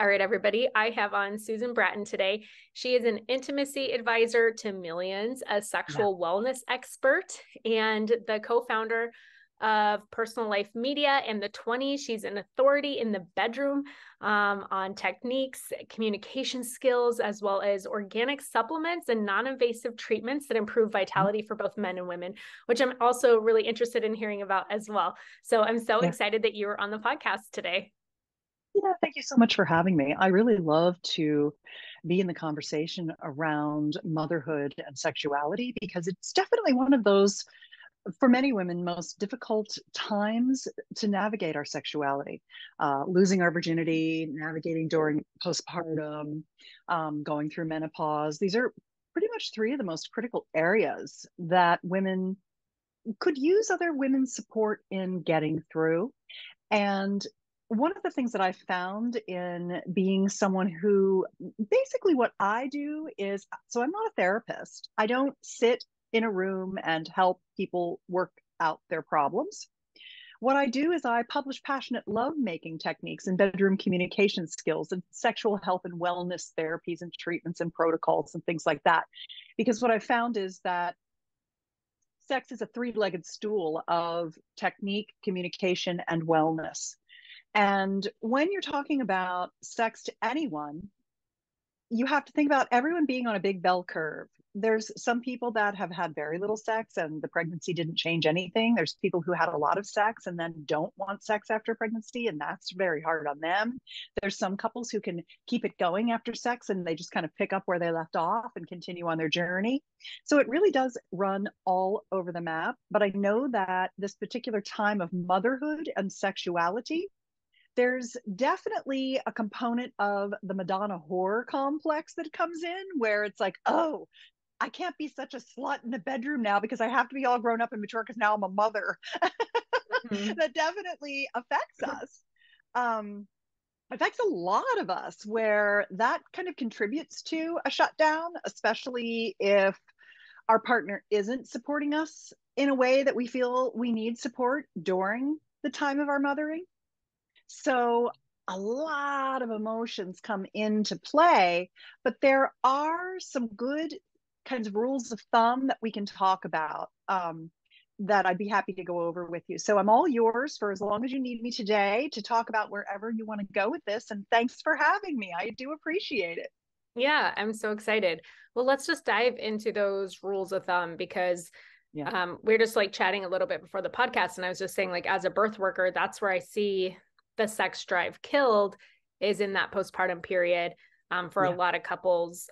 All right, everybody. I have on Susan Bratton today. She is an intimacy advisor to millions, a Yeah. sexual wellness expert, and the co-founder of Personal Life Media and the 20s. She's an authority in the bedroom on techniques, communication skills, as well as organic supplements and non-invasive treatments that improve vitality for both men and women, which I'm also really interested in hearing about as well. So I'm so Yeah. excited that you were on the podcast today. Yeah. Thank you so much for having me. I really love to be in the conversation around motherhood and sexuality because it's definitely one of those, for many women, most difficult times to navigate our sexuality. Losing our virginity, navigating during postpartum, going through menopause. These are pretty much three of the most critical areas that women could use other women's support in getting through. And one of the things that I found in being someone who basically what I do is, so I'm not a therapist. I don't sit in a room and help people work out their problems. What I do is I publish passionate lovemaking techniques and bedroom communication skills and sexual health and wellness therapies and treatments and protocols and things like that. Because what I found is that sex is a three-legged stool of technique, communication, and wellness. And when you're talking about sex to anyone, you have to think about everyone being on a big bell curve. There's some people that have had very little sex and the pregnancy didn't change anything. There's people who had a lot of sex and then don't want sex after pregnancy, and that's very hard on them. There's some couples who can keep it going after sex and they just kind of pick up where they left off and continue on their journey. So it really does run all over the map. But I know that this particular time of motherhood and sexuality, there's definitely a component of the Madonna horror complex that comes in where it's like, oh, I can't be such a slut in the bedroom now because I have to be all grown up and mature because now I'm a mother. Mhm. That definitely affects us. Affects a lot of us where that kind of contributes to a shutdown, especially if our partner isn't supporting us in a way that we feel we need support during the time of our mothering. So a lot of emotions come into play, but there are some good kinds of rules of thumb that we can talk about, that I'd be happy to go over with you. So I'm all yours for as long as you need me today to talk about wherever you want to go with this. And thanks for having me. I do appreciate it. Yeah, I'm so excited. Well, let's just dive into those rules of thumb because Yeah. we're just like chatting a little bit before the podcast. And I was just saying, like, as a birth worker, that's where I see the sex drive killed is in that postpartum period for a Yeah. lot of couples.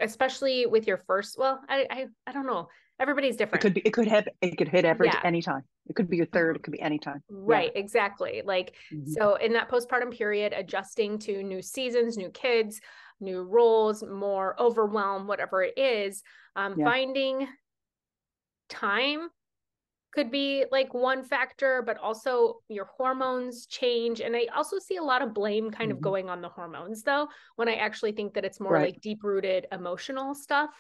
Especially with your first, well, I don't know. Everybody's different. It could hit every Yeah. anytime. It could be your third, it could be anytime. Yeah. Right, exactly. Like, Mhm. so in that postpartum period, adjusting to new seasons, new kids, new roles, more overwhelm, whatever it is, Yeah. finding time could be like one factor, but also your hormones change. And I also see a lot of blame kind of Mhm. going on the hormones, though, when I actually think that it's more Right. like deep rooted emotional stuff.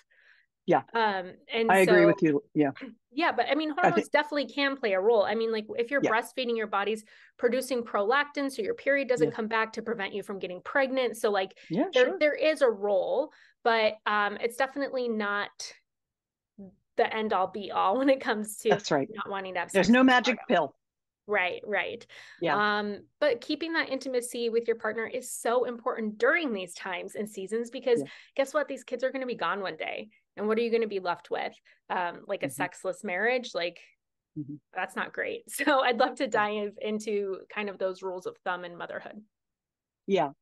Yeah. And I agree so with you. Yeah. yeah, but I mean, I hormones think, definitely can play a role. I mean, like if you're yeah. breastfeeding, your body's producing prolactin, so your period doesn't Yeah. come back to prevent you from getting pregnant. So like Yeah, there sure. there is a role, but it's definitely not the end all be all when it comes to That's right. not wanting to have There's sex no magic postpartum. pill. Right, right. Yeah. But keeping that intimacy with your partner is so important during these times and seasons because Yeah. guess what? These kids are going to be gone one day. And what are you going to be left with? Like a Hmm. sexless marriage? Like Hmm. that's not great. So I'd love to Yeah. dive into kind of those rules of thumb in motherhood. Yeah.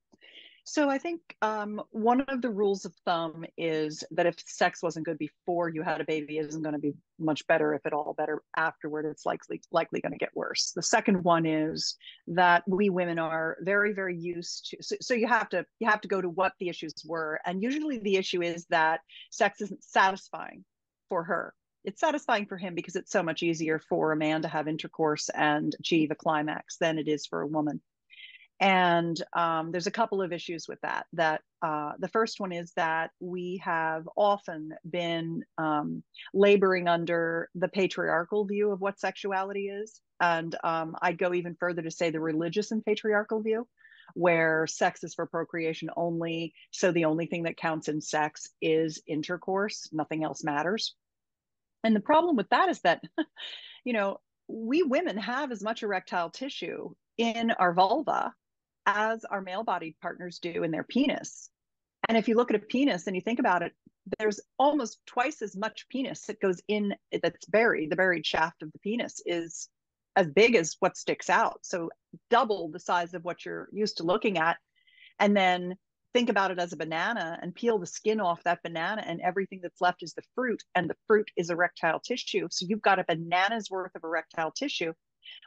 So I think one of the rules of thumb is that if sex wasn't good before you had a baby, it isn't going to be much better, if at all better afterward. It's likely going to get worse. The second one is that we women are very, very used to. So you have to go to what the issues were, and usually the issue is that sex isn't satisfying for her. It's satisfying for him because it's so much easier for a man to have intercourse and achieve a climax than it is for a woman. And there's a couple of issues with that. The first one is that we have often been laboring under the patriarchal view of what sexuality is. And I'd go even further to say the religious and patriarchal view, where sex is for procreation only. So the only thing that counts in sex is intercourse, nothing else matters. And the problem with that is that, you know, we women have as much erectile tissue in our vulva as our male bodied partners do in their penis. And if you look at a penis and you think about it, there's almost twice as much penis that goes in, that's buried. The buried shaft of the penis is as big as what sticks out. So double the size of what you're used to looking at. And then think about it as a banana and peel the skin off that banana, and everything that's left is the fruit, and the fruit is erectile tissue. So you've got a banana's worth of erectile tissue.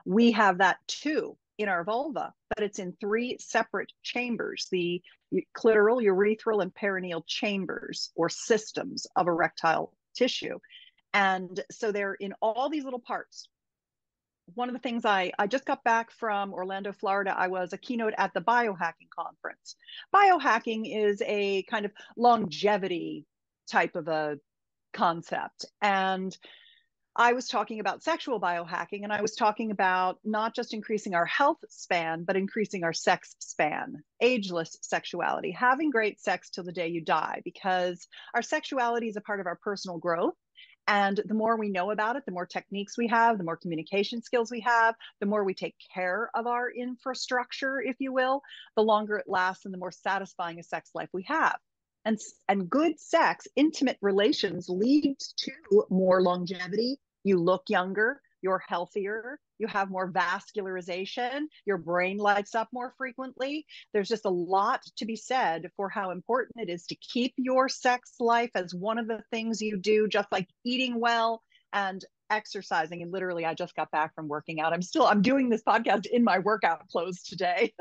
We have that too in our vulva, but it's in 3 separate chambers: the clitoral, urethral, and perineal chambers or systems of erectile tissue. And so they're in all these little parts. One of the things I just got back from Orlando, Florida. I was a keynote at the biohacking conference. Biohacking is a kind of longevity type of a concept. And I was talking about sexual biohacking, and I was talking about not just increasing our health span, but increasing our sex span, ageless sexuality, having great sex till the day you die, because our sexuality is a part of our personal growth. And the more we know about it, the more techniques we have, the more communication skills we have, the more we take care of our infrastructure, if you will, the longer it lasts and the more satisfying a sex life we have. And good sex, intimate relations leads to more longevity. You look younger, you're healthier, you have more vascularization, your brain lights up more frequently. There's just a lot to be said for how important it is to keep your sex life as one of the things you do, just like eating well and exercising. And literally, I just got back from working out. I'm doing this podcast in my workout clothes today.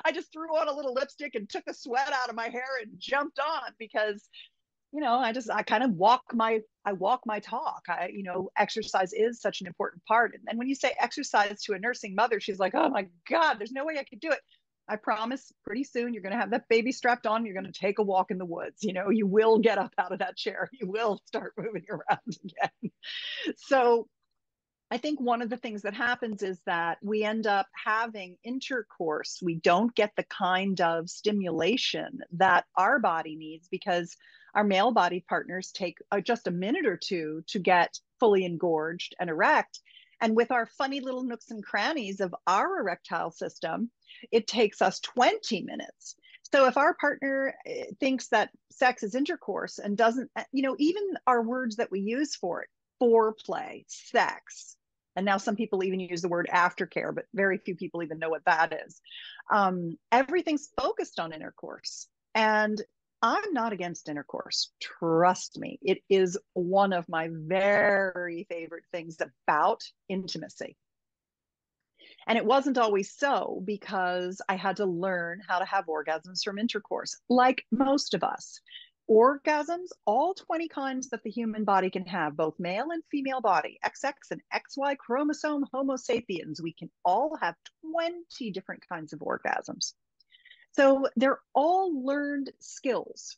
I just threw on a little lipstick and took the sweat out of my hair and jumped on because, you know, I kind of walk my talk. Exercise is such an important part. And when you say exercise to a nursing mother, she's like, oh my God, there's no way I could do it. I promise pretty soon you're going to have that baby strapped on. You're going to take a walk in the woods. You know, you will get up out of that chair. You will start moving around again. So I think one of the things that happens is that we end up having intercourse. We don't get the kind of stimulation that our body needs because our male body partners take just a minute or two to get fully engorged and erect. And with our funny little nooks and crannies of our erectile system, it takes us 20 minutes. So if our partner thinks that sex is intercourse and doesn't, even our words that we use for it, foreplay, sex, and now some people even use the word aftercare, but very few people even know what that is. Everything's focused on intercourse. And I'm not against intercourse. Trust me, it is one of my very favorite things about intimacy. And it wasn't always so because I had to learn how to have orgasms from intercourse, like most of us. Orgasms, all 20 kinds that the human body can have, both male and female body, XX and XY chromosome, Homo sapiens, we can all have 20 different kinds of orgasms. So they're all learned skills.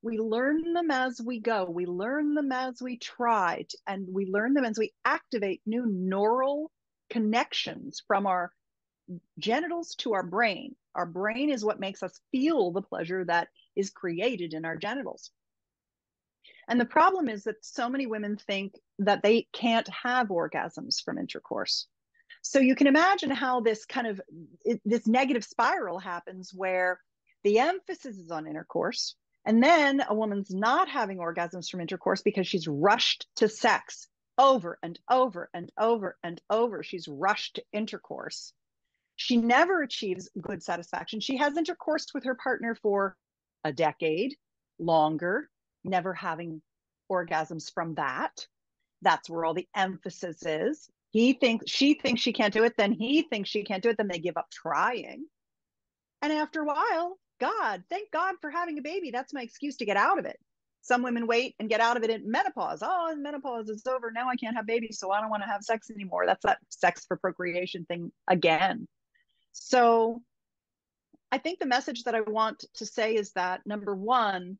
We learn them as we go. We learn them as we try, and we learn them as we activate new neural connections from our genitals to our brain. Our brain is what makes us feel the pleasure that is created in our genitals. And the problem is that so many women think that they can't have orgasms from intercourse. So you can imagine how this this negative spiral happens where the emphasis is on intercourse, and then a woman's not having orgasms from intercourse because she's rushed to sex over and over and over and over. She's rushed to intercourse. She never achieves good satisfaction. She has intercourse with her partner for a decade, longer, never having orgasms from that. That's where all the emphasis is. She thinks she can't do it, then he thinks she can't do it, then they give up trying. And after a while, thank God for having a baby. That's my excuse to get out of it. Some women wait and get out of it at menopause. Oh, menopause is over. Now I can't have babies, so I don't want to have sex anymore. That's that sex for procreation thing again. So I think the message that I want to say is that number one,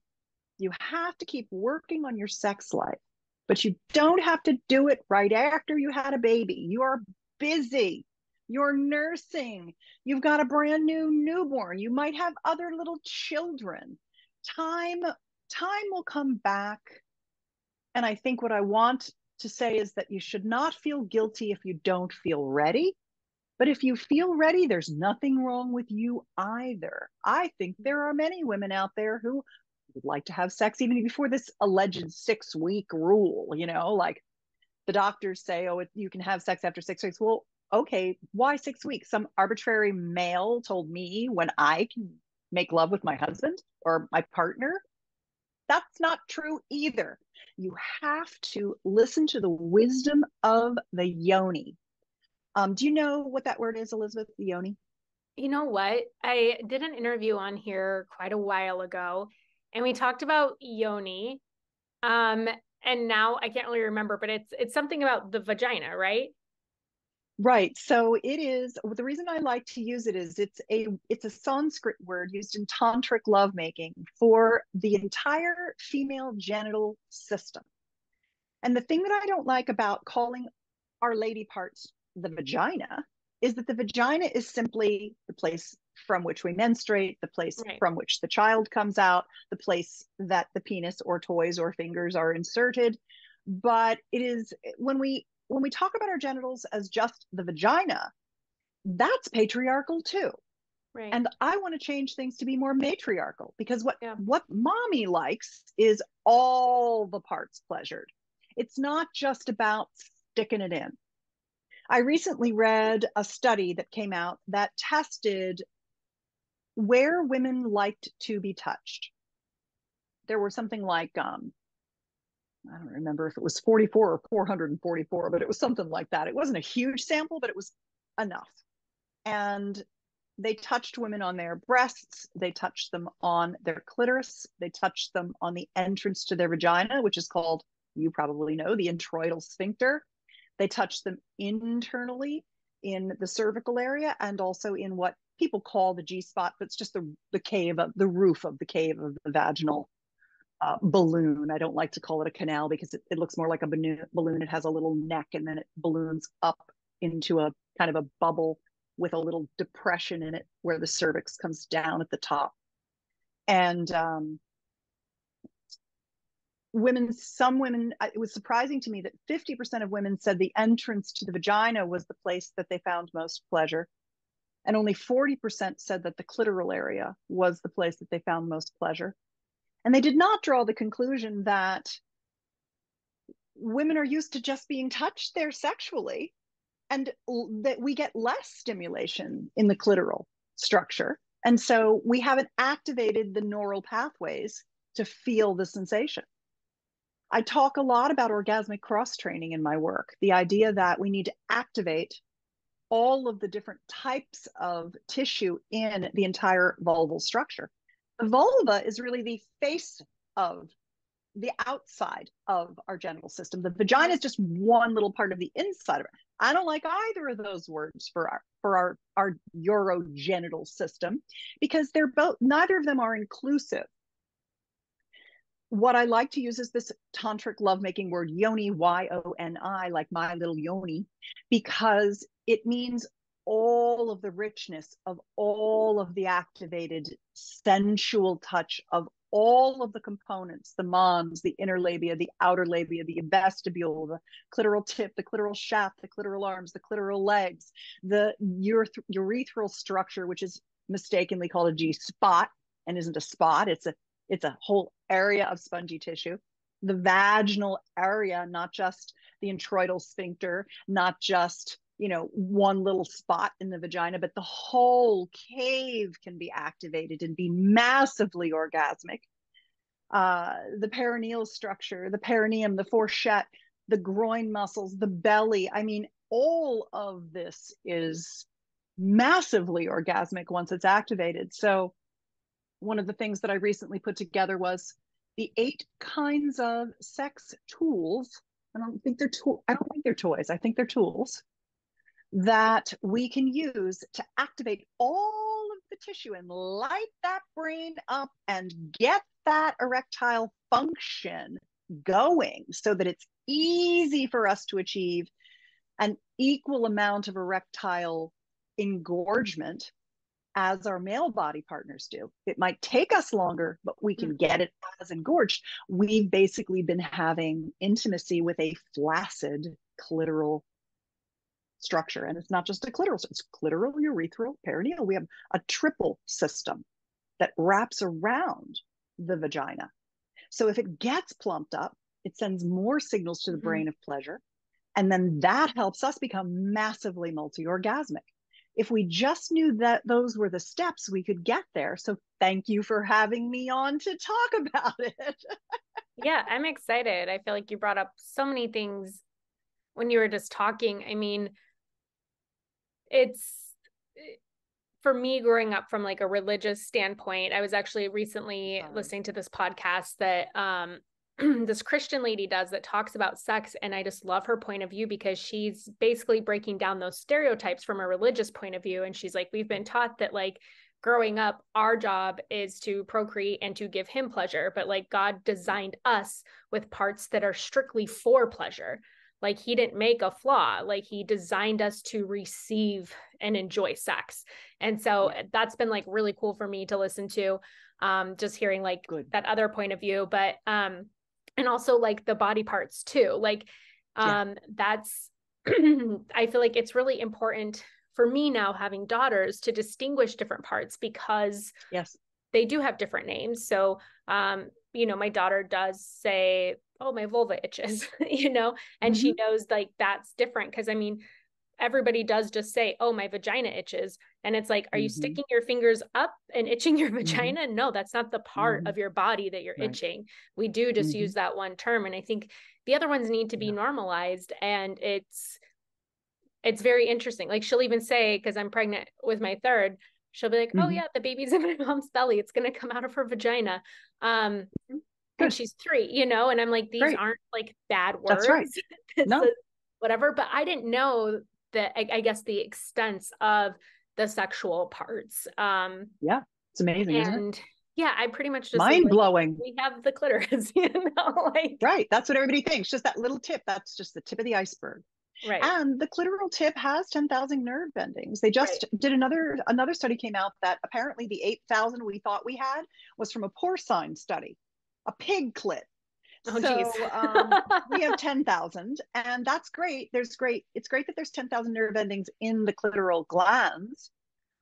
you have to keep working on your sex life, but you don't have to do it right after you had a baby. You are busy. You're nursing. You've got a brand new newborn. You might have other little children. Time, time will come back. And I think what I want to say is that you should not feel guilty if you don't feel ready. But if you feel ready, there's nothing wrong with you either. I think there are many women out there who would like to have sex even before this alleged 6 week rule, like the doctors say, oh, you can have sex after 6 weeks. Well, okay, why 6 weeks? Some arbitrary male told me when I can make love with my husband or my partner. That's not true either. You have to listen to the wisdom of the yoni. Do you know what that word is, Elizabeth? The yoni? You know what? I did an interview on here quite a while ago, and we talked about yoni. Um, and now I can't really remember, but it's something about the vagina, right? Right. So it is, the reason I like to use it is it's a Sanskrit word used in tantric lovemaking for the entire female genital system. And the thing that I don't like about calling our lady parts the vagina is that the vagina is simply the place from which we menstruate, the place Right. from which the child comes out, the place that the penis or toys or fingers are inserted. But it is when we talk about our genitals as just the vagina, that's patriarchal too. Right. And I want to change things to be more matriarchal because what Yeah. what mommy likes is all the parts pleasured. It's not just about sticking it in. I recently read a study that came out that tested where women liked to be touched. There were something like I don't remember if it was 44 or 444, but it was something like that. It wasn't a huge sample, but it was enough. And they touched women on their breasts, they touched them on their clitoris, they touched them on the entrance to their vagina, which is called, you probably know, the introital sphincter. They touched them internally in the cervical area and also in what people call the G spot, but it's just the cave of the roof of the cave of the vaginal balloon. I don't like to call it a canal because it looks more like a balloon. It has a little neck and then it balloons up into a kind of a bubble with a little depression in it where the cervix comes down at the top. And some women, it was surprising to me that 50% of women said the entrance to the vagina was the place that they found most pleasure. And only 40% said that the clitoral area was the place that they found most pleasure. And they did not draw the conclusion that women are used to just being touched there sexually and that we get less stimulation in the clitoral structure. And so we haven't activated the neural pathways to feel the sensation. I talk a lot about orgasmic cross training in my work, the idea that we need to activate all of the different types of tissue in the entire vulval structure. The vulva is really the face of the outside of our genital system. The vagina is just one little part of the inside of it. I don't like either of those words for our urogenital system because they're both, neither of them are inclusive. What I like to use is this tantric lovemaking word yoni, Y-O-N-I, like my little yoni, because it means all of the richness of all of the activated sensual touch of all of the components, the mons, the inner labia, the outer labia, the vestibule, the clitoral tip, the clitoral shaft, the clitoral arms, the clitoral legs, the urethral structure, which is mistakenly called a G spot and isn't a spot. It's a whole area of spongy tissue. The vaginal area, not just the introital sphincter, not just, one little spot in the vagina, but the whole cave can be activated and be massively orgasmic. The perineal structure, the perineum, the fourchette, the groin muscles, the belly. I mean, all of this is massively orgasmic once it's activated. So one of the things that I recently put together was the 8 kinds of sex tools. I don't think they're toys. I think they're tools that we can use to activate all of the tissue and light that brain up and get that erectile function going so that it's easy for us to achieve an equal amount of erectile engorgement as our male body partners do. It might take us longer, but we can get it as engorged. We've basically been having intimacy with a flaccid clitoral structure. And it's not just a clitoral, it's clitoral, urethral, perineal. We have a triple system that wraps around the vagina. So if it gets plumped up, it sends more signals to the brain of pleasure. And then that helps us become massively multi-orgasmic. If we just knew that those were the steps, we could get there. So thank you for having me on to talk about it. Yeah, I'm excited. I feel like you brought up so many things when you were just talking. I mean, it's for me growing up from like a religious standpoint. I was actually recently listening to this podcast that this Christian lady does that talks about sex. And I just love her point of view because she's basically breaking down those stereotypes from a religious point of view. And she's like, we've been taught that like growing up, our job is to procreate and to give him pleasure. But like God designed us with parts that are strictly for pleasure. Like he didn't make a flaw, like he designed us to receive and enjoy sex. And so that's been like really cool for me to listen to, just hearing like that other point of view. But and also like the body parts too. Like that's I feel like it's really important for me now having daughters to distinguish different parts because they do have different names. So you know, my daughter does say, oh, my vulva itches, you know, and she knows like that's different. Cause I mean, everybody does just say, oh, my vagina itches. And it's like, are you sticking your fingers up and itching your vagina? No, that's not the part of your body that you're itching. We do just use that one term. And I think the other ones need to be normalized. And it's very interesting. Like she'll even say, cause I'm pregnant with my third, she'll be like, oh yeah, the baby's in my mom's belly. It's going to come out of her vagina. And she's 3, you know, and I'm like, these aren't like bad words. That's right. No. Whatever. But I didn't know that, I guess, the extent of the sexual parts. Yeah, it's amazing, isn't it? Yeah, I pretty much just mind blowing. Like, we have the clitoris, you know, like right. That's what everybody thinks. Just that little tip. That's just the tip of the iceberg. Right. And the clitoral tip has 10,000 nerve endings. They just did another study came out that apparently the 8,000 we thought we had was from a porcine study, a pig clit. Oh, so we have 10,000 and that's great. It's great that there's 10,000 nerve endings in the clitoral glands,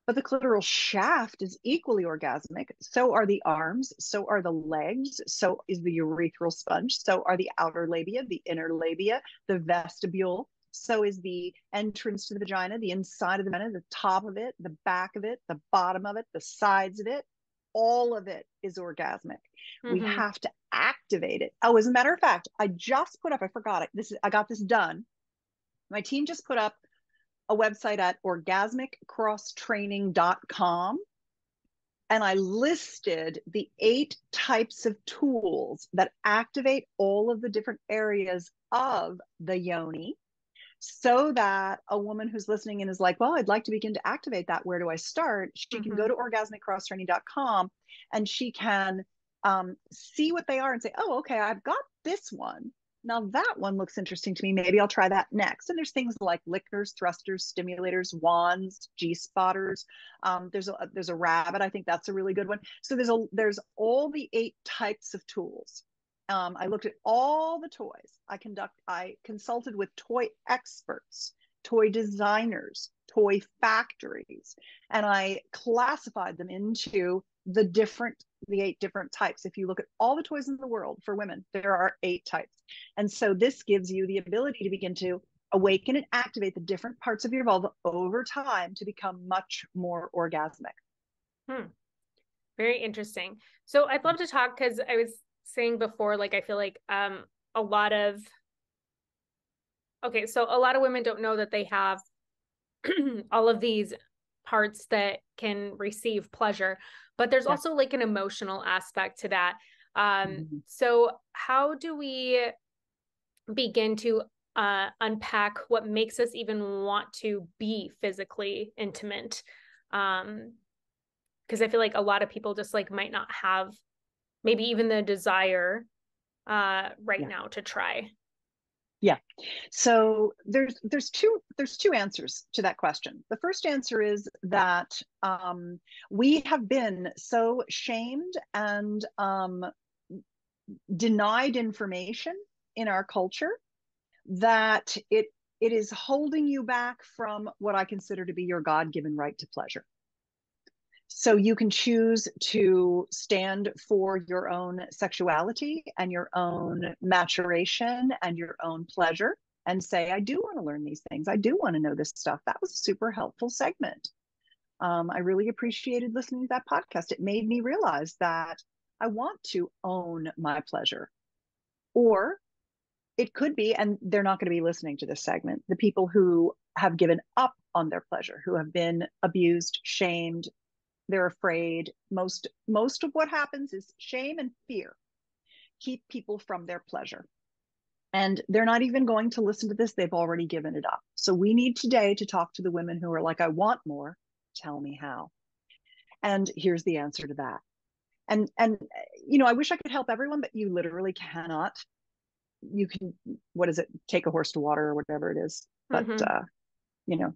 but the clitoral shaft is equally orgasmic. So are the arms, so are the legs, so is the urethral sponge, so are the outer labia, the inner labia, the vestibule. So is the entrance to the vagina, the inside of the vagina, the top of it, the back of it, the bottom of it, the sides of it. All of it is orgasmic. We have to activate it. Oh, as a matter of fact, I just put up, I forgot it. I got this done. My team just put up a website at orgasmiccrosstraining.com. And I listed the 8 types of tools that activate all of the different areas of the yoni, so that a woman who's listening and is like, well, I'd like to begin to activate that. Where do I start? She can go to orgasmiccrosstraining.com and she can see what they are and say, oh, okay, I've got this one. Now that one looks interesting to me. Maybe I'll try that next. And there's things like lickers, thrusters, stimulators, wands, G-spotters. There's a rabbit. I think that's a really good one. So there's all the 8 types of tools. I looked at all the toys. I consulted with toy experts, toy designers, toy factories, and I classified them into the 8 different types. If you look at all the toys in the world for women, there are 8 types. And so this gives you the ability to begin to awaken and activate the different parts of your vulva over time to become much more orgasmic. Very interesting. So I'd love to talk, because I was saying before, like I feel like a lot of women don't know that they have all of these parts that can receive pleasure, but there's also like an emotional aspect to that. So how do we begin to unpack what makes us even want to be physically intimate. Because I feel like a lot of people just like might not have maybe even the desire right now to try. Yeah. So there's two answers to that question. The first answer is that we have been so shamed and denied information in our culture that it is holding you back from what I consider to be your God-given right to pleasure. So you can choose to stand for your own sexuality and your own maturation and your own pleasure and say, I do want to learn these things. I do want to know this stuff. That was a super helpful segment. I really appreciated listening to that podcast. It made me realize that I want to own my pleasure. Or it could be, and they're not going to be listening to this segment, the people who have given up on their pleasure, who have been abused, shamed, they're afraid. Most of what happens is shame and fear keep people from their pleasure. And they're not even going to listen to this. They've already given it up. So we need today to talk to the women who are like, I want more. Tell me how. And here's the answer to that. And I wish I could help everyone, but you literally cannot. You can, what is it? Take a horse to water or whatever it is. But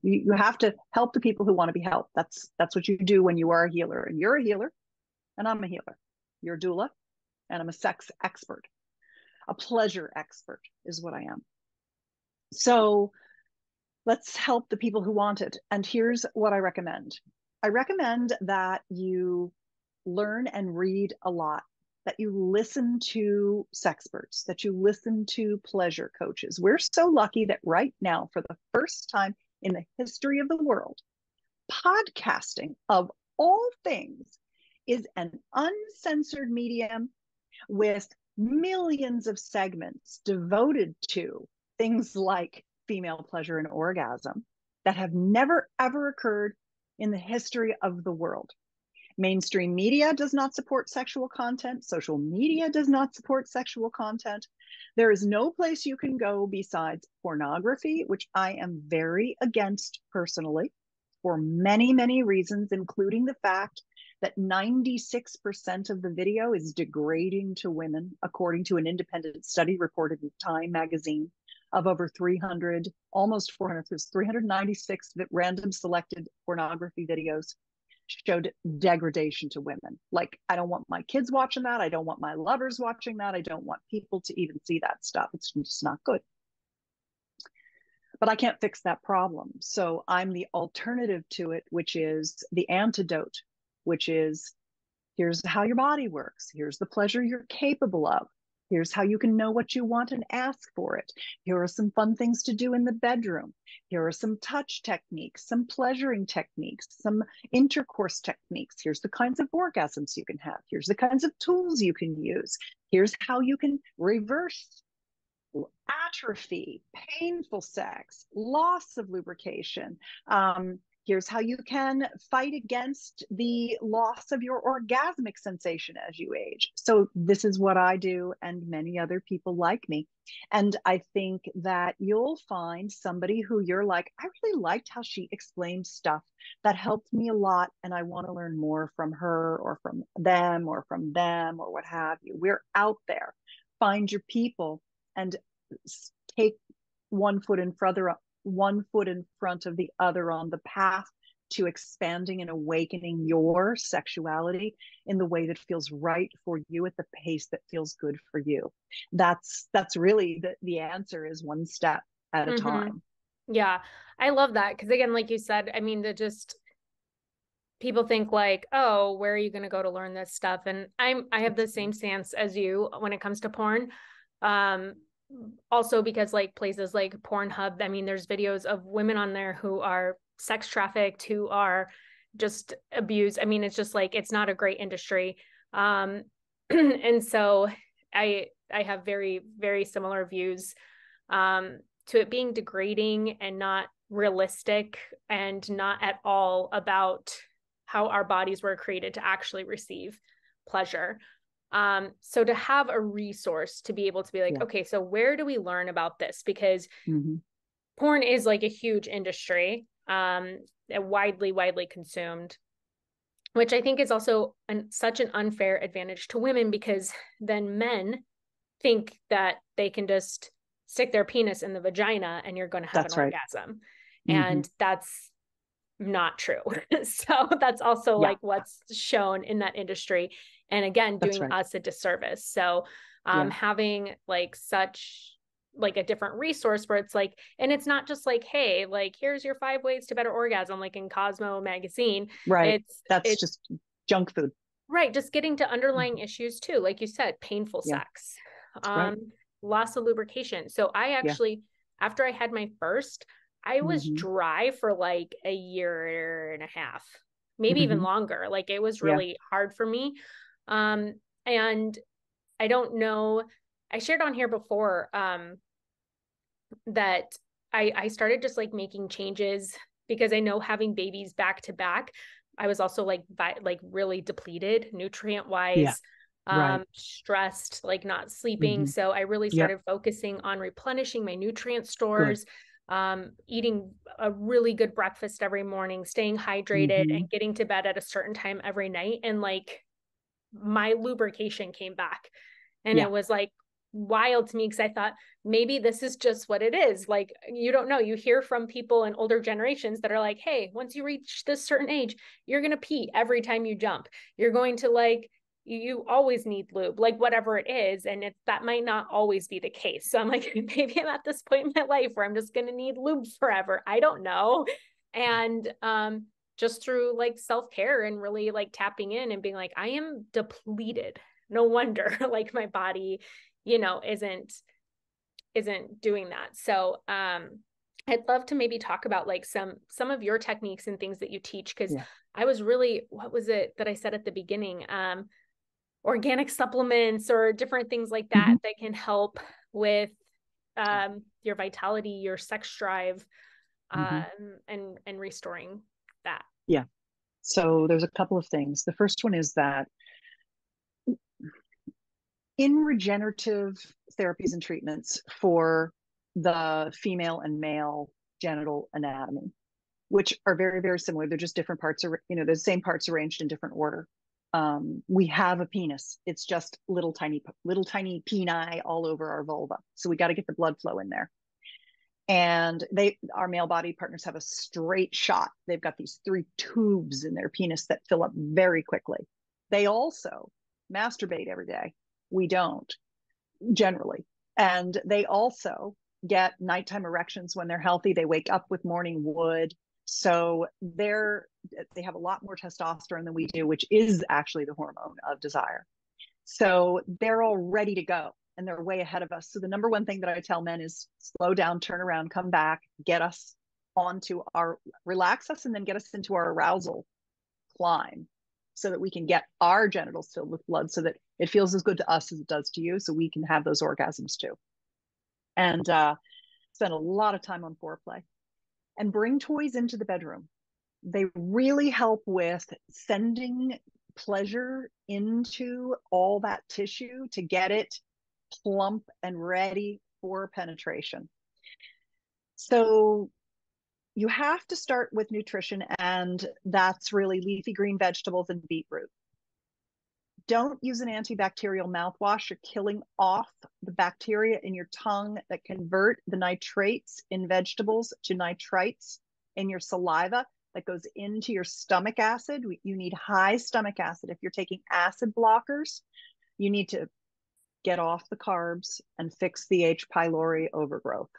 you have to help the people who want to be helped. That's what you do when you are a healer. And you're a healer, and I'm a healer. You're a doula, and I'm a sex expert. A pleasure expert is what I am. So let's help the people who want it. And here's what I recommend. I recommend that you learn and read a lot, that you listen to sexperts, that you listen to pleasure coaches. We're so lucky that right now, for the first time in the history of the world, podcasting of all things is an uncensored medium with millions of segments devoted to things like female pleasure and orgasm that have never ever occurred in the history of the world. Mainstream media does not support sexual content. Social media does not support sexual content. There is no place you can go besides pornography, which I am very against personally for many, many reasons, including the fact that 96% of the video is degrading to women, according to an independent study reported in Time magazine of over 300, almost 400, there's 396 random selected pornography videos showed degradation to women. Like, I don't want my kids watching that. I don't want my lovers watching that. I don't want people to even see that stuff. It's just not good. But I can't fix that problem. So I'm the alternative to it, which is the antidote, which is here's how your body works. Here's the pleasure you're capable of. Here's how you can know what you want and ask for it. Here are some fun things to do in the bedroom. Here are some touch techniques, some pleasuring techniques, some intercourse techniques. Here's the kinds of orgasms you can have. Here's the kinds of tools you can use. Here's how you can reverse atrophy, painful sex, loss of lubrication. Here's how you can fight against the loss of your orgasmic sensation as you age. So this is what I do, and many other people like me. And I think that you'll find somebody who you're like, I really liked how she explained stuff that helped me a lot, and I want to learn more from her or from them or what have you. We're out there. Find your people and take one foot in front of the other on the path to expanding and awakening your sexuality in the way that feels right for you at the pace that feels good for you. That's really the answer, is one step at a time. Yeah, I love that. Because again, like you said, I mean, people think like, oh, where are you going to go to learn this stuff? And I have the same stance as you when it comes to porn. Also because like places like Pornhub, I mean, there's videos of women on there who are sex trafficked, who are just abused. I mean, it's just like, it's not a great industry. And so I have very, very similar views to it being degrading and not realistic and not at all about how our bodies were created to actually receive pleasure. So to have a resource to be able to be like, Yeah. okay, so where do we learn about this? Because Mm-hmm. porn is like a huge industry, widely consumed, which I think is also such an unfair advantage to women, because then men think that they can just stick their penis in the vagina and you're going to have an That's right. orgasm. Mm-hmm. And that's not true. So that's also Yeah, like what's shown in that industry. And again, that's doing right. us a disservice. So Yeah. having like such like a different resource where it's like, and it's not just like, hey, like here's your 5 ways to better orgasm, like in Cosmo magazine. Right. That's It's just junk food. right, just getting to underlying Mhm. issues too, like you said, painful Yeah. sex, Right. loss of lubrication. So I Yeah. actually, after I had my first, I was Mm-hmm. dry for like a year and a half, maybe even Mm-hmm. longer. Like it was Yeah. really hard for me. And I don't know, I shared on here before that I started just like making changes, because I know having babies back to back, I was also like really depleted nutrient Yeah. wise, Right. stressed, like not sleeping. Mm-hmm. So I really Yep. started focusing on replenishing my nutrient Good. stores, eating a really good breakfast every morning, staying hydrated, Mm-hmm. and getting to bed at a certain time every night. And like my lubrication came back. And Yeah. it was like wild to me, because I thought maybe this is just what it is. Like, you don't know. You hear from people in older generations that are like, hey, once you reach this certain age, you're going to pee every time you jump. You're going to like, you always need lube, like whatever it is. And that might not always be the case. So I'm like, maybe I'm at this point in my life where I'm just going to need lube forever. I don't know. And just through like self-care and really like tapping in and being like, I am depleted. No wonder like my body, isn't doing that. So I'd love to maybe talk about like some of your techniques and things that you teach, because Yeah. I was really, what was it that I said at the beginning? Organic supplements or different things like that Mm-hmm. that can help with Yeah. your vitality, your sex drive, Mm-hmm. and restoring that. Yeah. So there's a couple of things. The first one is that in regenerative therapies and treatments for the female and male genital anatomy, which are very, very similar, they're just different parts, the same parts arranged in different order. We have a penis. It's just little tiny peni all over our vulva. So we got to get the blood flow in there. And our male body partners have a straight shot. They've got these 3 tubes in their penis that fill up very quickly. They also masturbate every day. We don't, generally. And they also get nighttime erections when they're healthy. They wake up with morning wood. So they have a lot more testosterone than we do, which is actually the hormone of desire. So they're all ready to go and they're way ahead of us. So the number one thing that I tell men is slow down, turn around, come back, get us relax us, and then get us into our arousal climb so that we can get our genitals filled with blood so that it feels as good to us as it does to you, so we can have those orgasms too. And spend a lot of time on foreplay and bring toys into the bedroom. They really help with sending pleasure into all that tissue to get it plump and ready for penetration. So you have to start with nutrition, and that's really leafy green vegetables and beetroot. Don't use an antibacterial mouthwash. You're killing off the bacteria in your tongue that convert the nitrates in vegetables to nitrites in your saliva that goes into your stomach acid. You need high stomach acid. If you're taking acid blockers, you need to get off the carbs and fix the H. pylori overgrowth.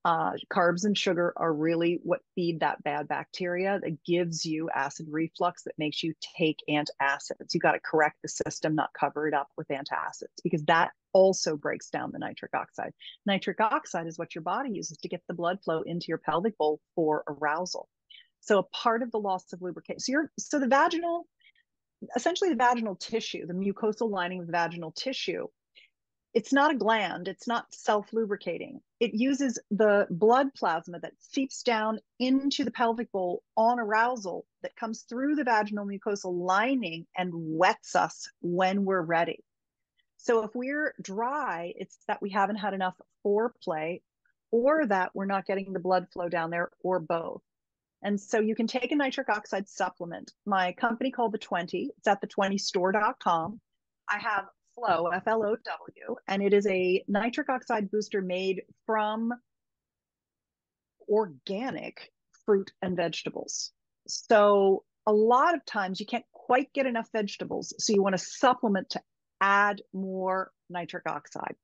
Carbs and sugar are really what feed that bad bacteria that gives you acid reflux, that makes you take antacids. You got to correct the system, not cover it up with antacids, because that also breaks down the nitric oxide. Nitric oxide is what your body uses to get the blood flow into your pelvic bowl for arousal. So a part of the loss of lubrication. So the vaginal, essentially the vaginal tissue, the mucosal lining of the vaginal tissue It's not a gland. It's not self-lubricating. It uses the blood plasma that seeps down into the pelvic bowl on arousal that comes through the vaginal mucosal lining and wets us when we're ready. So if we're dry, it's that we haven't had enough foreplay or that we're not getting the blood flow down there, or both. And so you can take a nitric oxide supplement. My company called the 20, it's at the20store.com. I have Flow, Flow, and it is a nitric oxide booster made from organic fruit and vegetables. So a lot of times you can't quite get enough vegetables. So you want to supplement to add more nitric oxide.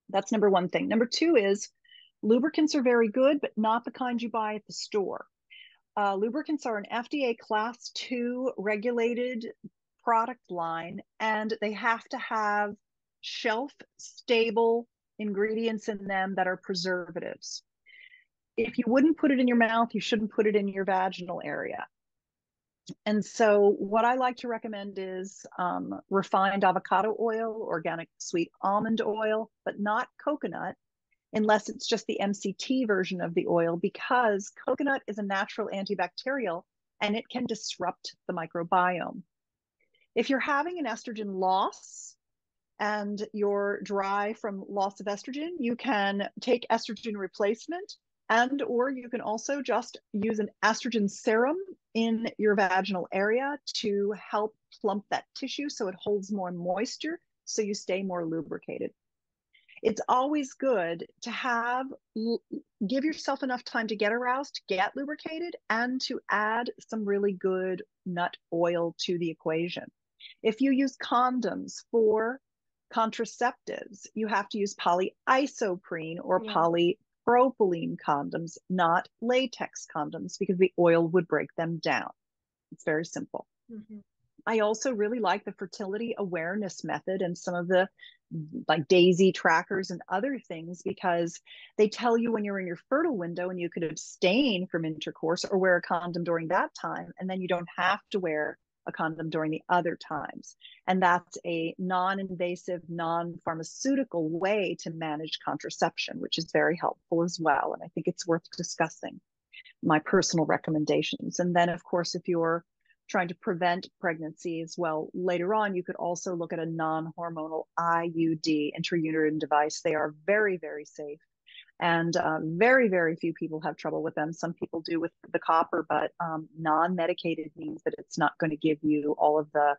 That's number one thing. Number two is lubricants are very good, but not the kind you buy at the store. Lubricants are an FDA class 2 regulated product line, and they have to have shelf stable ingredients in them that are preservatives. If you wouldn't put it in your mouth, you shouldn't put it in your vaginal area. And so what I like to recommend is refined avocado oil, organic sweet almond oil, but not coconut, unless it's just the MCT version of the oil, because coconut is a natural antibacterial and it can disrupt the microbiome. If you're having an estrogen loss and you're dry from loss of estrogen, you can take estrogen replacement, and or you can also just use an estrogen serum in your vaginal area to help plump that tissue so it holds more moisture, so you stay more lubricated. It's always good to give yourself enough time to get aroused, to get lubricated, and to add some really good nut oil to the equation. If you use condoms for contraceptives, you have to use polyisoprene or polypropylene condoms, not latex condoms, because the oil would break them down. It's very simple. Mm-hmm. I also really like the fertility awareness method and some of the like daisy trackers and other things, because they tell you when you're in your fertile window and you could abstain from intercourse or wear a condom during that time, and then you don't have to wear a condom during the other times. And that's a non-invasive, non-pharmaceutical way to manage contraception, which is very helpful as well. And I think it's worth discussing. My personal recommendations. And then, of course, if you're trying to prevent pregnancy as well, later on, you could also look at a non-hormonal IUD, intrauterine device. They are very, very safe. And very, very few people have trouble with them. Some people do with the copper, but non-medicated means that it's not going to give you all of the,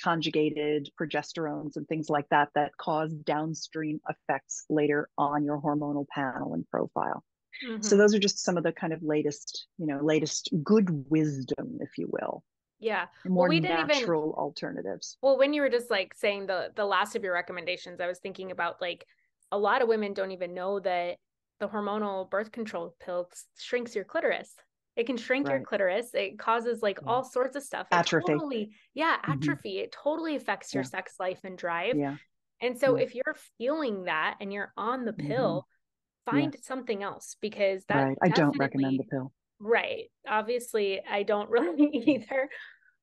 conjugated progesterones and things like that that cause downstream effects later on your hormonal panel and profile. Mm-hmm. So those are just some of the kind of latest good wisdom, if you will. Yeah. More natural alternatives. Well, when you were just like saying the last of your recommendations, I was thinking about like a lot of women don't even know that the hormonal birth control pill shrinks your clitoris. It can shrink your clitoris. It causes like all sorts of stuff. Atrophy. Atrophy. Mm-hmm. It totally affects your sex life and drive. Yeah. And so if you're feeling that and you're on the pill, find something else, because that right. I don't recommend the pill. Right. Obviously, I don't really either.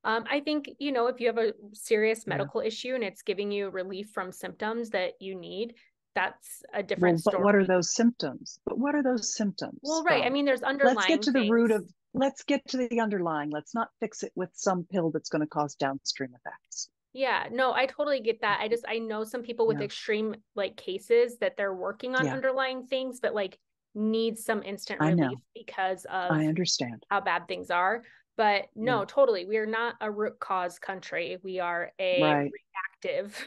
I think, if you have a serious medical issue and it's giving you relief from symptoms that you need, that's a different story. But what are those symptoms? Well, right. I mean, there's underlying Let's get to things. the root of, let's get to the underlying. Let's not fix it with some pill that's going to cause downstream effects. Yeah, no, I totally get that. I know some people with extreme like cases that they're working on underlying things, but like need some instant relief because of I understand how bad things are. But no, totally. We are not a root cause country. We are a reactive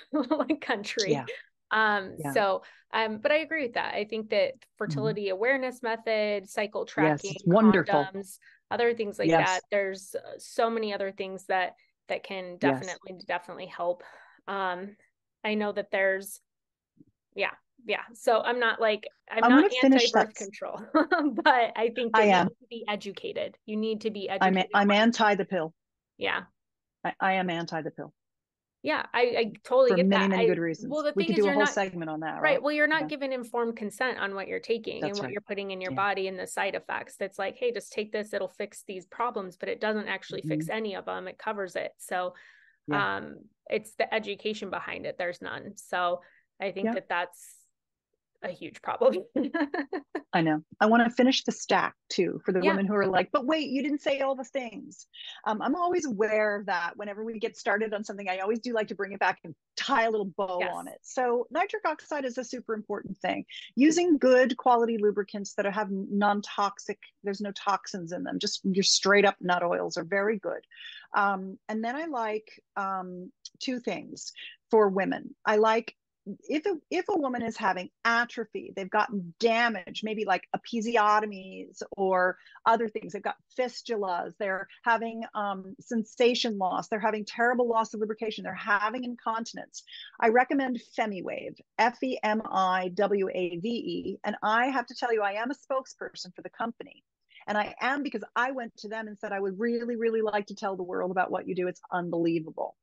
country. So, but I agree with that. I think that fertility awareness method, cycle tracking, it's wonderful. Condoms, other things like that. There's so many other things that can definitely help. I know that there's, so I'm not anti-birth control, but I think that you need to be educated. You need to be educated. I'm anti the pill. Yeah. I am anti the pill. Yeah, I totally get that. For many good reasons. Well, the we thing could is, do a whole segment on that, right? Well, you're not given informed consent on what you're taking and what you're putting in your body and the side effects. That's like, hey, just take this; it'll fix these problems, but it doesn't actually fix any of them. It covers it. So, Yeah. It's the education behind it. There's none. So I think Yeah. that that's a huge problem. I know. I want to finish the stack too for the Yeah. women who are like, but wait, you didn't say all the things. I'm always aware of that. Whenever we get started on something, I always do like to bring it back and tie a little bow Yes. on it. So nitric oxide is a super important thing. Using good quality lubricants that have non-toxic, there's no toxins in them, just your straight up nut oils are very good. And then I like two things for women. I like if a woman is having atrophy, they've gotten damage, maybe like episiotomies or other things, they've got fistulas, they're having sensation loss, they're having terrible loss of lubrication, they're having incontinence. I recommend FemiWave, FEMIWAVE. And I have to tell you, I am a spokesperson for the company. And I am because I went to them and said, I would really, really like to tell the world about what you do. It's unbelievable.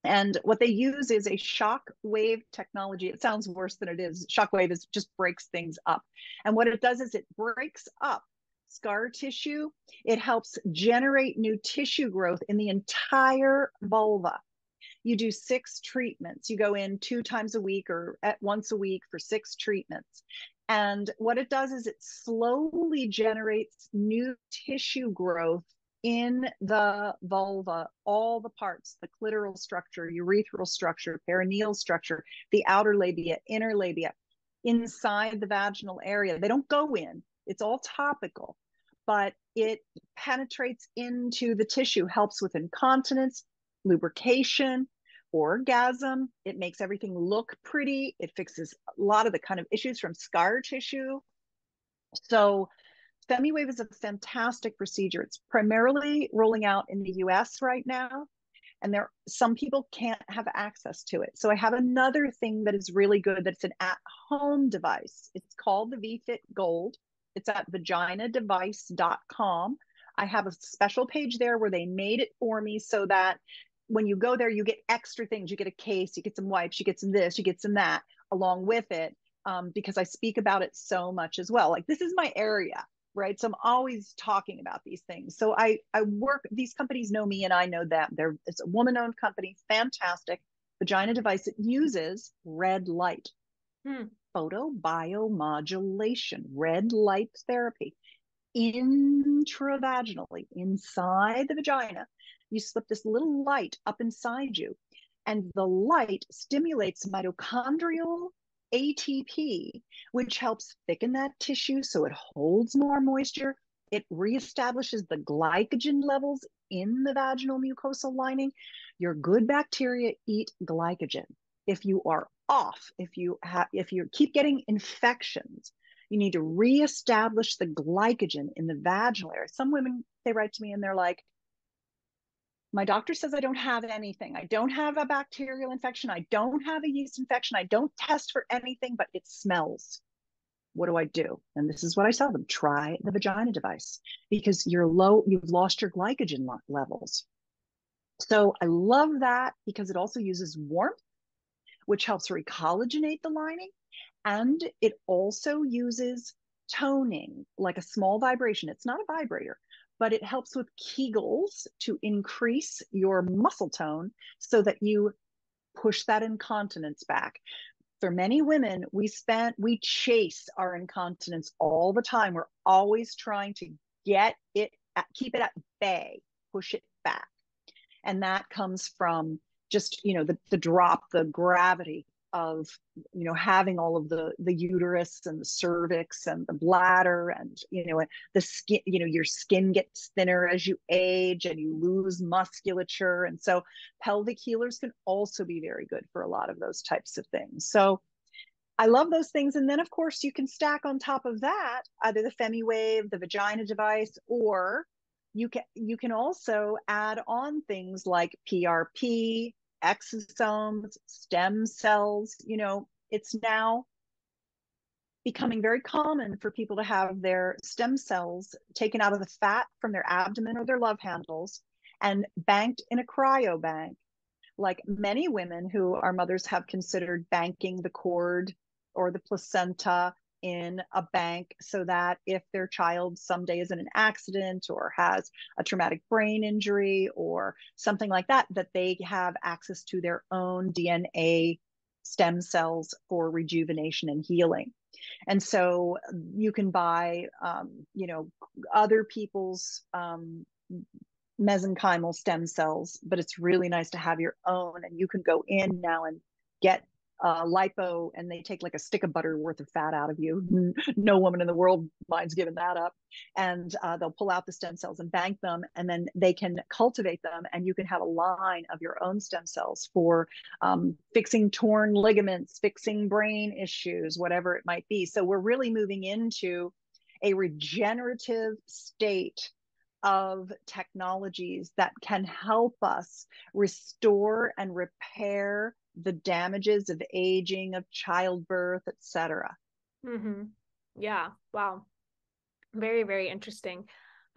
And what they use is a shock wave technology. It sounds worse than it is. Shock wave is just breaks things up. And what it does is it breaks up scar tissue. It helps generate new tissue growth in the entire vulva. You do 6 treatments. You go in 2 times a week or at once a week for 6 treatments. And what it does is it slowly generates new tissue growth in the vulva, all the parts, the clitoral structure, urethral structure, perineal structure, the outer labia, inner labia, inside the vaginal area. They don't go in, it's all topical, but it penetrates into the tissue, helps with incontinence, lubrication, orgasm. It makes everything look pretty. It fixes a lot of the kind of issues from scar tissue. So FemiWave is a fantastic procedure. It's primarily rolling out in the US right now, and some people can't have access to it. So I have another thing that is really good that's an at-home device. It's called the VFit Gold. It's at vaginadevice.com. I have a special page there where they made it for me so that when you go there, you get extra things. You get a case, you get some wipes, you get some this, you get some that along with it, because I speak about it so much as well. Like, this is my area, right? So I'm always talking about these things. So I work, these companies know me and I know them. It's a woman-owned company, fantastic. Vagina device. It uses red light, photobiomodulation, red light therapy intravaginally inside the vagina. You slip this little light up inside you, and the light stimulates mitochondrial ATP, which helps thicken that tissue so it holds more moisture. It reestablishes the glycogen levels in the vaginal mucosal lining. Your good bacteria eat glycogen. If you are off, if you keep getting infections, you need to reestablish the glycogen in the vaginal area. Some women, they write to me and they're like, my doctor says I don't have anything. I don't have a bacterial infection. I don't have a yeast infection. I don't test for anything, but it smells. What do I do? And this is what I tell them. Try the vagina device, because you've lost your glycogen levels. So I love that because it also uses warmth, which helps recollagenate the lining. And it also uses toning, like a small vibration. It's not a vibrator, but it helps with Kegels to increase your muscle tone so that you push that incontinence back. For many women, we chase our incontinence all the time. We're always trying to keep it at bay, push it back. And that comes from just, the drop, the gravity of, having all of the uterus and the cervix and the bladder and, the skin, your skin gets thinner as you age and you lose musculature. And so pelvic healers can also be very good for a lot of those types of things. So I love those things. And then of course you can stack on top of that, either the FemiWave, the vagina device, or you can also add on things like PRP, exosomes, stem cells. It's now becoming very common for people to have their stem cells taken out of the fat from their abdomen or their love handles and banked in a cryobank. Like, many women who are mothers have considered banking the cord or the placenta in a bank so that if their child someday is in an accident or has a traumatic brain injury or something like that, that they have access to their own DNA stem cells for rejuvenation and healing. And so you can buy, other people's mesenchymal stem cells, but it's really nice to have your own. And you can go in now and get lipo, and they take like a stick of butter worth of fat out of you. No woman in the world minds giving that up. And they'll pull out the stem cells and bank them, and then they can cultivate them, and you can have a line of your own stem cells for fixing torn ligaments, fixing brain issues, whatever it might be. So we're really moving into a regenerative state of technologies that can help us restore and repair the damages of aging, of childbirth, etc. Mm-hmm. Yeah. Wow. Very, very interesting.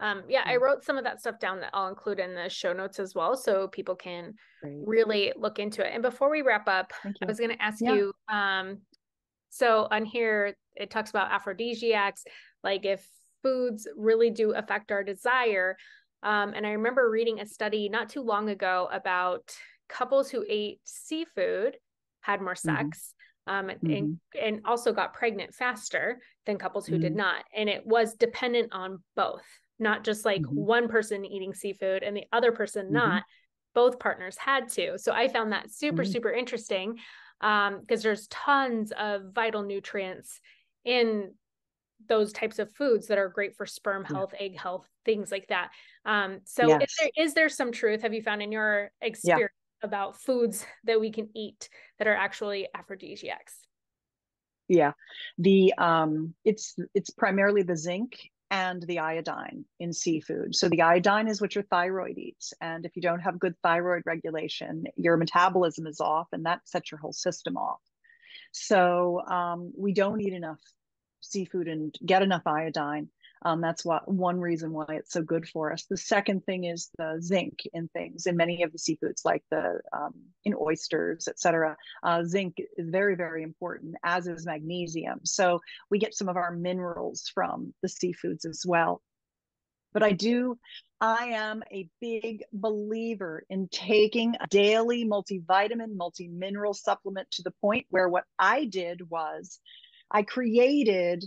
I wrote some of that stuff down that I'll include in the show notes as well, so people can really look into it. And before we wrap up, I was going to ask you, so on here, it talks about aphrodisiacs, like if foods really do affect our desire. And I remember reading a study not too long ago about couples who ate seafood had more sex, and also got pregnant faster than couples who did not. And it was dependent on both, not just like one person eating seafood and the other person not. Both partners had to. So I found that super, super interesting, because there's tons of vital nutrients in those types of foods that are great for sperm health, egg health, things like that. So is there some truth, have you found in your experience, about foods that we can eat that are actually aphrodisiacs? It's primarily the zinc and the iodine in seafood. So the iodine is what your thyroid eats, and if you don't have good thyroid regulation, your metabolism is off, and that sets your whole system off. So we don't eat enough seafood and get enough iodine. That's one reason why it's so good for us. The second thing is the zinc in things, in many of the seafoods, like in oysters, etc. Zinc is very, very important, as is magnesium. So we get some of our minerals from the seafoods as well. But I am a big believer in taking a daily multivitamin, multi-mineral supplement, to the point where what I did was I created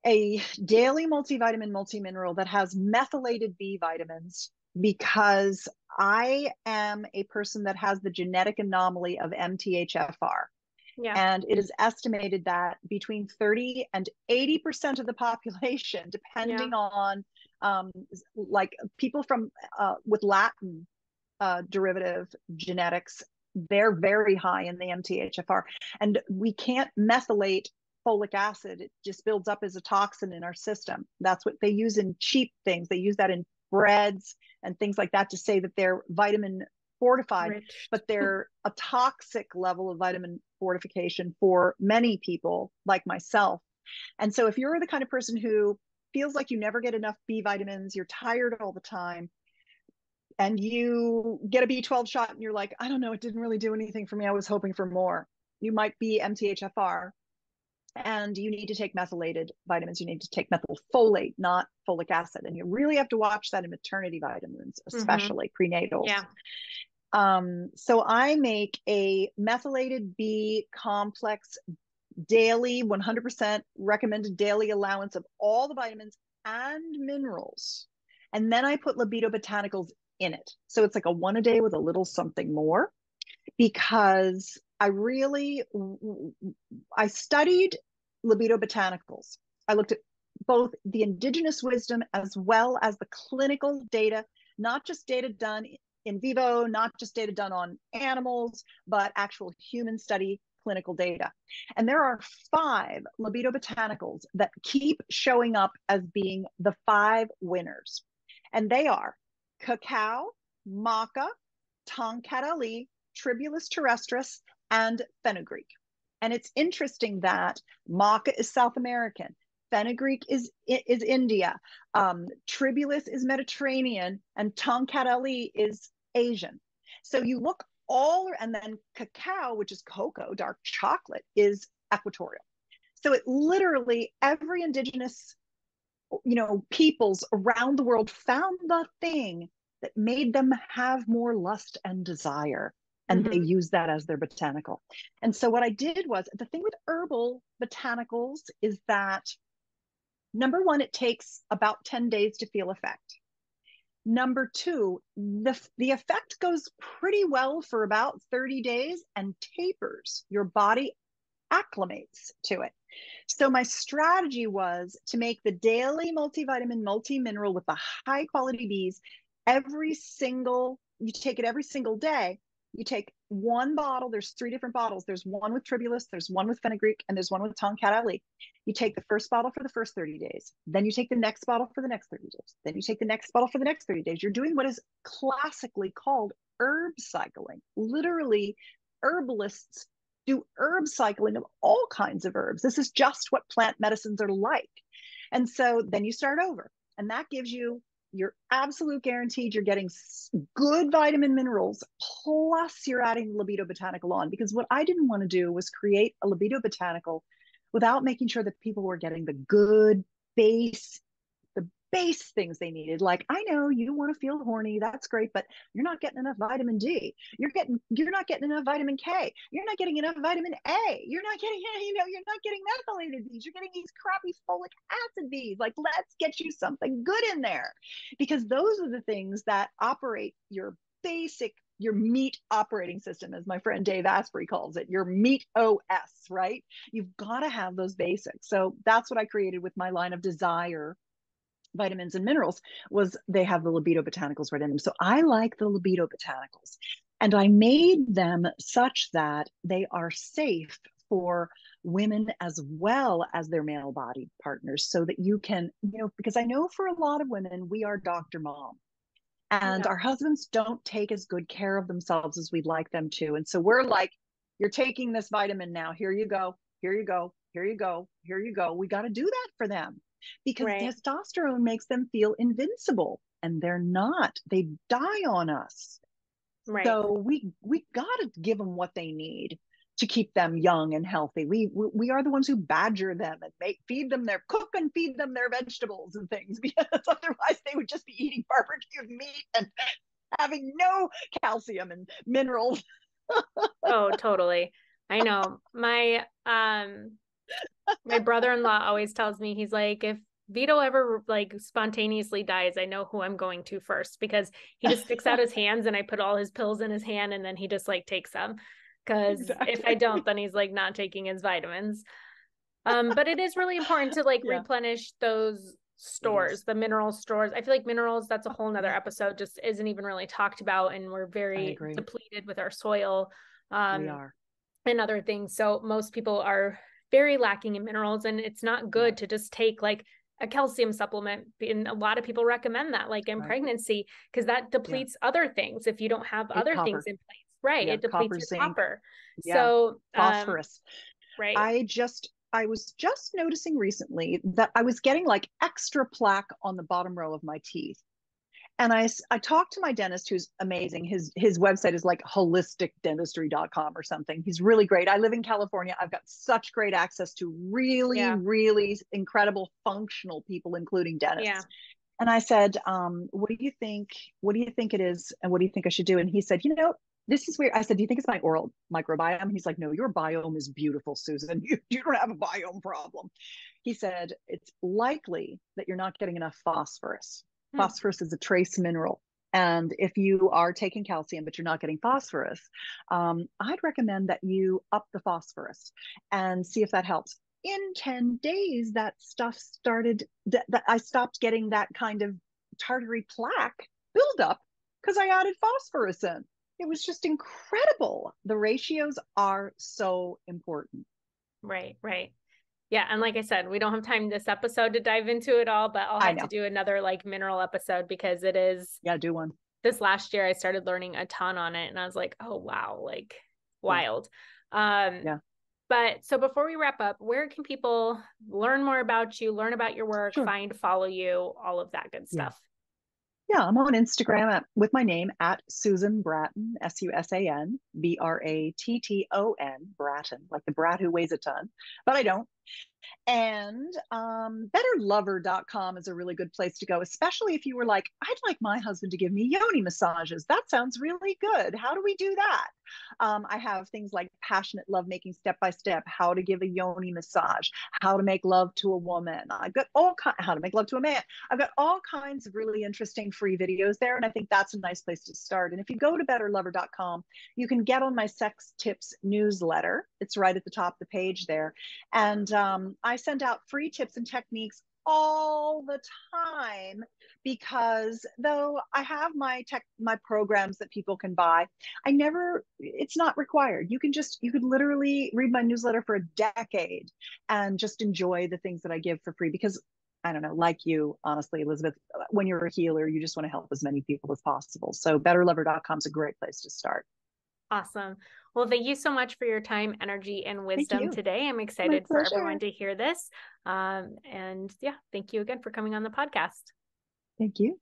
a daily multivitamin, multi-mineral that has methylated B vitamins, because I am a person that has the genetic anomaly of MTHFR. And it is estimated that between 30 and 80% of the population, depending on like people from with Latin derivative genetics, they're very high in the MTHFR. And we can't methylate folic acid. It just builds up as a toxin in our system. That's what they use in cheap things. They use that in breads and things like that to say that they're vitamin fortified, but they're a toxic level of vitamin fortification for many people like myself. And so if you're the kind of person who feels like you never get enough B vitamins, you're tired all the time, and you get a B12 shot and you're like, I don't know, it didn't really do anything for me, I was hoping for more, you might be MTHFR. And you need to take methylated vitamins. You need to take methylfolate, not folic acid. And you really have to watch that in maternity vitamins, especially prenatals. So I make a methylated B complex daily, 100% recommended daily allowance of all the vitamins and minerals. And then I put libido botanicals in it. So it's like a one a day with a little something more, because I studied libido botanicals. I looked at both the indigenous wisdom as well as the clinical data, not just data done in vivo, not just data done on animals, but actual human study clinical data. And there are 5 libido botanicals that keep showing up as being the 5 winners. And they are cacao, maca, tonkat ali, Tribulus terrestris, and fenugreek. And it's interesting that maca is South American, fenugreek is India, Tribulus is Mediterranean, and tonkat ali is Asian. So you look and then cacao, which is cocoa, dark chocolate, is equatorial. So it literally, every indigenous, peoples around the world found the thing that made them have more lust and desire. And they Mm-hmm. use that as their botanical. And so what I did was, the thing with herbal botanicals is that, number one, it takes about 10 days to feel effect. Number two, the effect goes pretty well for about 30 days and tapers. Your body acclimates to it. So my strategy was to make the daily multivitamin, multi-mineral with the high quality bees you take it every single day. You take one bottle, there's 3 different bottles. There's one with tribulus, there's one with fenugreek, and there's one with tonkat ali. You take the first bottle for the first 30 days. Then you take the next bottle for the next 30 days. Then you take the next bottle for the next 30 days. You're doing what is classically called herb cycling. Literally, herbalists do herb cycling of all kinds of herbs. This is just what plant medicines are like. And so then you start over, and that gives you your absolute guaranteed you're getting good vitamin minerals, plus you're adding libido botanical on. Because what I didn't want to do was create a libido botanical without making sure that people were getting the good base the base things they needed. Like, I know you want to feel horny, that's great, but you're not getting enough vitamin D. You're not getting enough vitamin K. You're not getting enough vitamin A. You're not getting, you're not getting methylated B's. You're getting these crappy folic acid B's. Like, let's get you something good in there, because those are the things that operate your meat operating system, as my friend Dave Asprey calls it, your meat OS, right? You've got to have those basics. So that's what I created with my line of Desire vitamins and minerals, was they have the libido botanicals right in them. So I like the libido botanicals, and I made them such that they are safe for women as well as their male body partners, so that you can, because I know for a lot of women, we are doctor mom, and Yeah. our husbands don't take as good care of themselves as we'd like them to. And so we're like, you're taking this vitamin now. Here you go. Here you go. Here you go. Here you go. We got to do that for them, because Right. testosterone makes them feel invincible, and they're not. They die on us. Right. So we got to give them what they need to keep them young and healthy. We are the ones who badger them and cook and feed them their vegetables and things, because otherwise they would just be eating barbecued meat and having no calcium and minerals. Oh, totally. I know. My brother-in-law always tells me, he's like, if Vito ever like spontaneously dies, I know who I'm going to first, because he just sticks out his hands and I put all his pills in his hand and then he just like takes them. Because if I Exactly. don't, then he's like not taking his vitamins. But it is really important to like Yeah, replenish those it stores, is. the mineral stores. I feel like minerals, that's a whole nother episode, just isn't even really talked about. And we're I very agree. depleted with our soil. We Um, are. and other things. So most people are very lacking in minerals, and it's not Yeah, good to just take like a calcium supplement. And a lot of people recommend that, like in right. pregnancy, because that Yeah. depletes other things if you don't have other things Copper. in place. Right. Yeah, It depletes copper, your zinc. copper. Yeah, So, phosphorus. right. I was just noticing recently that I was getting like extra plaque on the bottom row of my teeth. And I talked to my dentist, who's amazing. His website is like holisticdentistry.com or something. He's really great. I live in California. I've got such great access to really, Yeah. really incredible functional people, including Yeah. dentists. And I said, what do you think? What do you think it is? And what do you think I should do? And he said, this is weird. I said, do you think it's my oral microbiome? And he's like, no, your biome is beautiful, Susan. You don't have a biome problem. He said, it's likely that you're not getting enough phosphorus. Hmm. Phosphorus is a trace mineral. And if you are taking calcium, but you're not getting phosphorus, I'd recommend that you up the phosphorus and see if that helps. In 10 days, that stuff started, that I stopped getting that kind of tartary plaque buildup because I added phosphorus in. It was just incredible. The ratios are so important. Right. Right. Yeah. And like I said, we don't have time this episode to dive into it all, but I'll I have to know. do another like mineral episode, because it is Yeah, do one. this last year I started learning a ton on it, and I was like, oh wow, like Yeah, wild. Um, yeah, but so before we wrap up, where can people learn more about you, learn about your work, sure. follow you, all of that good Yeah. stuff? Yeah, I'm on Instagram with my name at Susan Bratton, SUSAN BRATTON, Bratton, like the brat who weighs a ton, but I don't. And betterlover.com is a really good place to go, especially if you were like, I'd like my husband to give me yoni massages. That sounds really good. How do we do that? I have things like passionate lovemaking step by step, how to give a yoni massage, how to make love to a woman. I've got how to make love to a man. I've got all kinds of really interesting free videos there. And I think that's a nice place to start. And if you go to betterlover.com, you can get on my sex tips newsletter. It's right at the top of the page there. And I send out free tips and techniques all the time, because though I have my programs that people can buy, it's not required. You could literally read my newsletter for a decade and just enjoy the things that I give for free, because I don't know, like you, honestly, Elizabeth, when you're a healer, you just want to help as many people as possible. So betterlover.com is a great place to start. Awesome. Well, thank you so much for your time, energy, and wisdom today. I'm excited for everyone to hear this. And yeah, thank you again for coming on the podcast. Thank you.